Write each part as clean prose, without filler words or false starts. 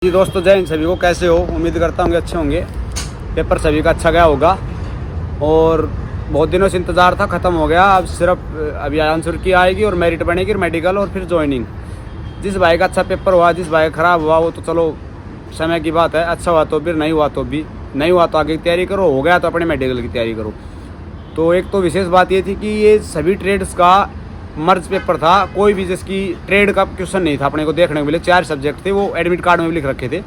जी दोस्तों, जय हिंद सभी को। कैसे हो? उम्मीद करता हूँ कि अच्छे होंगे। पेपर सभी का अच्छा गया होगा और बहुत दिनों से इंतज़ार था, ख़त्म हो गया। अब सिर्फ अभी आंसर की आएगी और मेरिट बनेगी, मेडिकल और फिर ज्वाइनिंग। जिस भाई का अच्छा पेपर हुआ, जिस भाई का ख़राब हुआ, वो तो चलो समय की बात है। अच्छा हुआ तो फिर, नहीं हुआ तो भी, नहीं हुआ तो आगे की तैयारी करो, हो गया तो अपने मेडिकल की तैयारी करो। तो एक तो विशेष बात ये थी कि ये सभी ट्रेड्स का मर्ज पेपर था। कोई भी जिसकी ट्रेड का क्वेश्चन नहीं था अपने को देखने को मिले। 4 सब्जेक्ट थे, वो एडमिट कार्ड में भी लिख रखे थे।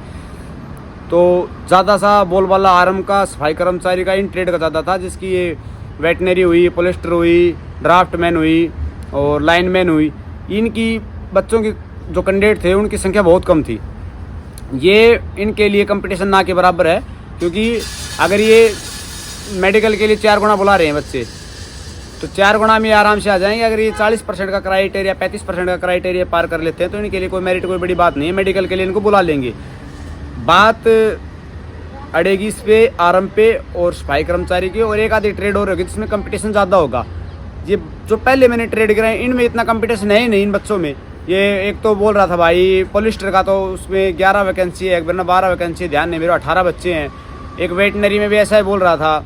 तो ज़्यादा सा बोलबाला आरएम का, सफाई कर्मचारी का, इन ट्रेड का ज़्यादा था। जिसकी ये वेटनरी हुई, पोलिस्टर हुई, ड्राफ्टमैन हुई और लाइनमैन हुई, इनकी बच्चों की जो कैंडिडेट थे उनकी संख्या बहुत कम थी। ये इनके लिए कंपटीशन ना के बराबर है, क्योंकि अगर ये मेडिकल के लिए 4 गुना बुला रहे हैं बच्चे, तो 4 गुना में आराम से आ जाएंगे। अगर ये 40% का क्राइटेरिया, 35% का क्राइटेरिया पार कर लेते हैं तो इनके लिए कोई मेरिट, कोई बड़ी बात नहीं है। मेडिकल के लिए इनको बुला लेंगे। बात अड़ेगी इस पे, आरएम पे और सफाई कर्मचारी की, और एक आधी ट्रेड और होगी जिसमें कंपटीशन ज़्यादा होगा। ये जो पहले मैंने ट्रेड कराए, इनमें इतना कंपटीशन है ही नहीं इन बच्चों में। ये एक तो बोल रहा था भाई पोलिस्टर का, तो उसमें 11 वैकेंसी है, एक बार 12 वैकेंसी, ध्यान नहीं मेरे, 18 बच्चे हैं। एक वेटनरी में भी ऐसा ही बोल रहा था,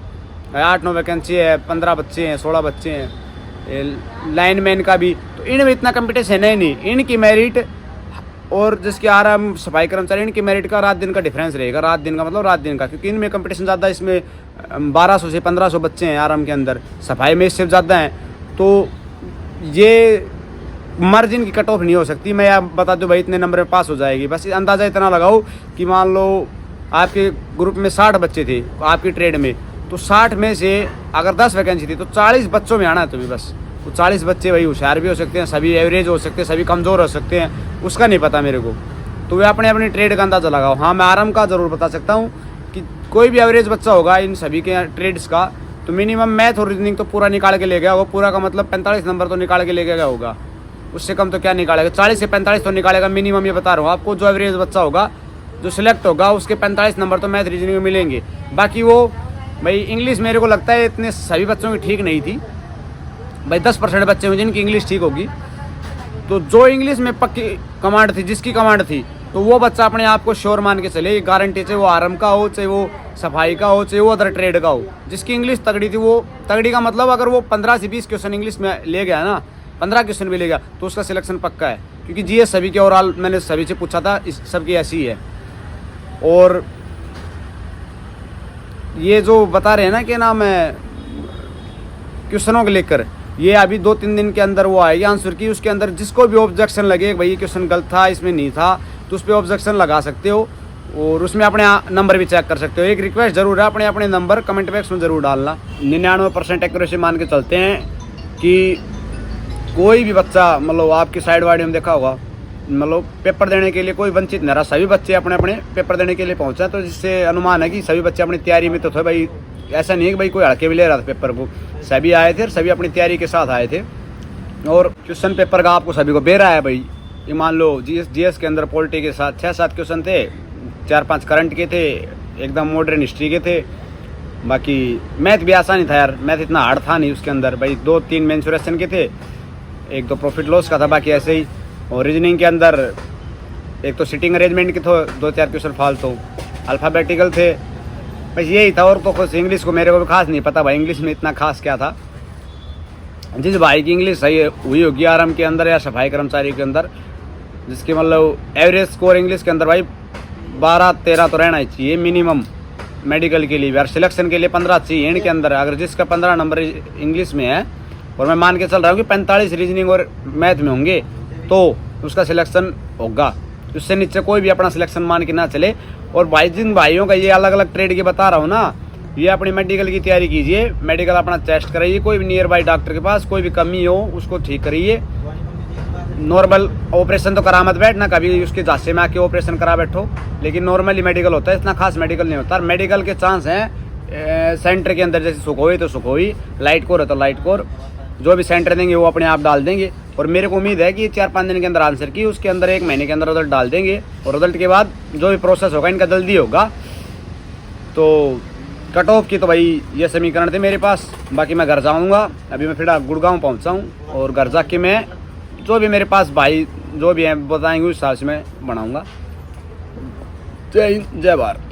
8-9 वैकेंसी है, 15 बच्चे हैं, 16 बच्चे हैं। लाइनमैन का भी, तो इनमें इतना कंपटीशन है नहीं। इनकी मेरिट और जिसके आराम सफाई कर्मचारी, इनकी मेरिट का रात दिन का डिफरेंस रहेगा। रात दिन का मतलब रात दिन का, क्योंकि इनमें कंपटीशन ज़्यादा। इसमें 1200 से 1500 बच्चे हैं आराम के अंदर, सफाई में इससे ज़्यादा हैं। तो ये मार्जिन की कट ऑफ नहीं हो सकती। मैं आप बता दूं भाई इतने नंबर में पास हो जाएगी, बस अंदाज़ा इतना लगाओ कि मान लो आपके ग्रुप में 60 बच्चे थे आपकी ट्रेड में, तो 60 में से अगर 10 वैकेंसी थी तो 40 बच्चों में आना है तुम्हें बस। वो 40 बच्चे भाई होशियार भी हो सकते हैं, सभी एवरेज हो सकते हैं, सभी कमज़ोर हो सकते हैं, उसका नहीं पता मेरे को। तो वे अपने अपनी ट्रेड का अंदाज़ा लगाओ। हाँ, मैं आराम का ज़रूर बता सकता हूँ कि कोई भी एवरेज बच्चा होगा इन सभी के ट्रेड्स का, तो मिनिमम मैथ और रीजनिंग तो पूरा निकाल के ले गया होगा। पूरा का मतलब 45 नंबर तो निकाल के ले गया होगा, उससे कम तो क्या निकालेगा। 40 से 45 तो निकालेगा मिनिमम, ये बता रहा हूँ आपको। जो एवरेज बच्चा होगा, जो सिलेक्ट होगा, उसके 45 नंबर तो मैथ रीजनिंग में मिलेंगे। बाकी वो भाई इंग्लिश मेरे को लगता है इतने सभी बच्चों की ठीक नहीं थी भाई। 10% बच्चे हैं जिनकी इंग्लिश ठीक होगी। तो जो इंग्लिश में पक्की कमांड थी, जिसकी कमांड थी, तो वो बच्चा अपने आप को श्योर मान के चले, ये गारंटी, चाहे वो आरएम का हो, चाहे वो सफाई का हो, चाहे वो अदर ट्रेड का हो। जिसकी इंग्लिश तगड़ी थी, वो तगड़ी का मतलब अगर वो 15 से 20 क्वेश्चन इंग्लिश में ले गया ना, 15 क्वेश्चन भी ले गया, तो उसका सिलेक्शन पक्का है। क्योंकि जीएस सभी के ओवरऑल मैंने सभी से पूछा था, इस सबकी ऐसी ही है। और ये जो बता रहे हैं ना कि नाम है क्वेश्चनों को लेकर, ये अभी 2-3 दिन के अंदर वो आएगी आंसर की। उसके अंदर जिसको भी ऑब्जेक्शन लगे भाई ये क्वेश्चन गलत था, इसमें नहीं था, तो उस पर ऑब्जेक्शन लगा सकते हो और उसमें अपने नंबर भी चेक कर सकते हो। एक रिक्वेस्ट ज़रूर है, अपने अपने नंबर कमेंट बॉक्स में ज़रूर डालना। 99% एक्यूरेसी मान के चलते हैं कि कोई भी बच्चा, मतलब आपकी साइड वाइड में देखा होगा, मतलब पेपर देने के लिए कोई वंचित नहीं रहा। सभी बच्चे अपने अपने पेपर देने के लिए पहुंचे हैं। तो जिससे अनुमान है कि सभी बच्चे अपनी तैयारी में तो थे भाई। ऐसा नहीं है कि भाई कोई हड़के भी ले रहा था पेपर को, सभी आए थे और सभी अपनी तैयारी के साथ आए थे। और क्वेश्चन पेपर का आपको सभी को बेरा है भाई। ये मान लो जीएस के अंदर पॉलिटी के साथ 6-7 क्वेश्चन थे, 4-5 करंट के थे, एकदम मॉडर्न हिस्ट्री के थे। बाकी मैथ भी आसान ही था यार, मैथ इतना हार्ड था नहीं उसके अंदर भाई। 2-3 मेंसुरेशन के थे, 1-2 प्रॉफिट लॉस का था, बाकी ऐसे ही। और रीजनिंग के अंदर एक तो सिटिंग अरेंजमेंट के थे 2-4 क्वेश्चन फालतू, अल्फ़ाबेटिकल थे, बस यही था। और तो कुछ इंग्लिश को मेरे को भी खास नहीं पता भाई, इंग्लिश में इतना खास क्या था। जिस भाई की इंग्लिश सही हुई होगी आराम के अंदर या सफाई कर्मचारी के अंदर, जिसके मतलब एवरेज स्कोर इंग्लिश के अंदर भाई 12-13 तो रहना ही चाहिए मिनिमम मेडिकल के लिए भी। और सिलेक्शन के लिए 15 चाहिए इनके अंदर। अगर जिसका 15 नंबर इंग्लिश में है और मैं मान के चल रहा हूँ कि 45 रीजनिंग और मैथ में होंगे, तो उसका सिलेक्शन होगा। उससे नीचे कोई भी अपना सिलेक्शन मान के ना चले। और भाई जिन भाइयों का ये अलग अलग ट्रेड के बता रहा हूँ ना, ये अपनी मेडिकल की तैयारी कीजिए, मेडिकल अपना टेस्ट कराइए, कोई भी नियर बाई डॉक्टर के पास कोई भी कमी हो उसको ठीक करिए। नॉर्मल ऑपरेशन तो करा मत बैठना कभी, उसके झांसे में आके ऑपरेशन करा बैठो, लेकिन नॉर्मली मेडिकल होता है, इतना खास मेडिकल नहीं होता। मेडिकल के चांस हैं सेंटर के अंदर, जैसे सुखोई तो सुखोई, लाइट कोर है तो लाइट कोर, जो भी सेंटर देंगे वो अपने आप डाल देंगे। और मेरे को उम्मीद है कि 4-5 दिन के अंदर आंसर की, उसके अंदर 1 महीने के अंदर रिजल्ट डाल देंगे। और रिजल्ट के बाद जो भी प्रोसेस होगा इनका जल्दी होगा। तो कट ऑफ की तो भाई ये समीकरण थे मेरे पास। बाकी मैं घर जाऊँगा, अभी मैं फिर गुड़गांव पहुँचा हूँ, और घर जाके मैं जो भी मेरे पास भाई जो भी हैं बताएंगे उस हिसाब से मैं बनाऊँगा। जय हिंद जय भारत।